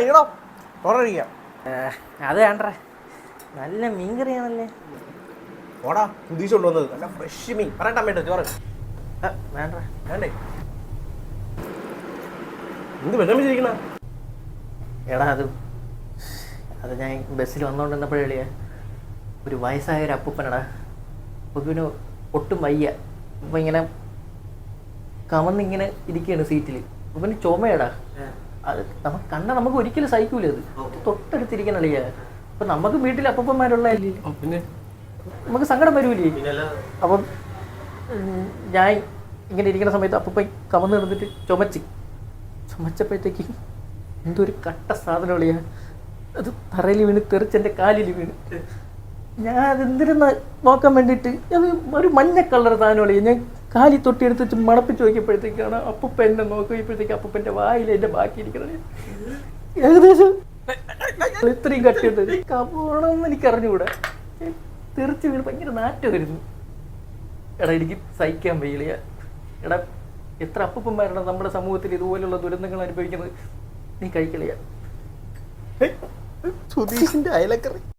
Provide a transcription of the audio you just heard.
ഈടോ ചോറിക്കാം. അത് വേണ്ടേ, നല്ല മീൻകറിയാണല്ലേ. ഓടാ ഉദ്ദേശിച്ചു കൊണ്ടുവന്നത് നല്ല ഫ്രഷ് മീൻ. പറയട്ടെ അമ്മേട്ടോ ചോറ് വേണ്ട വേണ്ടേ? എന്ത് വിഷമിച്ചിരിക്കണ? എടാ അത് ഞാൻ ബസ്സിൽ വന്നുകൊണ്ടിരുന്നപ്പോഴേ എളിയ ഒരു വയസ്സായ ഒരു അപ്പൂപ്പനടാ. അപ്പൂപ്പിന് ഒട്ടും വയ്യ. അപ്പം ഇങ്ങനെ കമന്നിങ്ങനെ ഇരിക്കുകയാണ് സീറ്റിൽ. അപ്പൂപ്പന് ചുമയടാ. അത് നമുക്ക് ഒരിക്കലും സഹിക്കൂല. അത് തൊട്ടടുത്തിരിക്കണളിയ. അപ്പം നമുക്ക് വീട്ടിൽ അപ്പൂപ്പന്മാരുള്ളതല്ലേ, പിന്നെ നമുക്ക് സങ്കടം വരൂലേ. അപ്പം ഞാൻ ഇങ്ങനെ ഇരിക്കുന്ന സമയത്ത് അപ്പൂപ്പൻ കമന്ന് കിടന്നിട്ട് ചുമച്ചപ്പോഴത്തേക്ക് എന്തോ ഒരു കട്ട സാധനം ഒളിയാ. അത് തറയിൽ വീണ് തെറിച്ചെൻ്റെ കാലിൽ വീണ്. ഞാൻ അതെന്തിരുന്ന നോക്കാൻ വേണ്ടിയിട്ട് അത് ഒരു മഞ്ഞ കളർ സാധനം ഒളിയാ. ഞാൻ കാലി തൊട്ടിയെടുത്ത് വെച്ച് മണപ്പിച്ച് നോക്കിയപ്പോഴത്തേക്കാണ് അപ്പൂപ്പ എന്നെ നോക്കിയപ്പോഴത്തേക്ക് അപ്പൂപ്പൻ്റെ വായിൽ എൻ്റെ ബാക്കി ഇരിക്കണേ. ഏകദേശം ഇത്രയും കട്ടിയുണ്ട്. കപോണമെന്ന് എനിക്ക് അറിഞ്ഞുകൂടാ. തെറിച്ച് വീണ് ഭയങ്കര നാറ്റമായിരുന്നു. എടാ എനിക്ക് സഹിക്കാൻ വയ്യ. എടാ എത്ര അപ്പൂപ്പന്മാരാണ് നമ്മുടെ സമൂഹത്തിൽ ഇതുപോലുള്ള ദുരന്തങ്ങൾ അനുഭവിക്കുന്നത്. നീ കഴിക്കളിയ സുധീഷിന്റെ അയലക്കറി.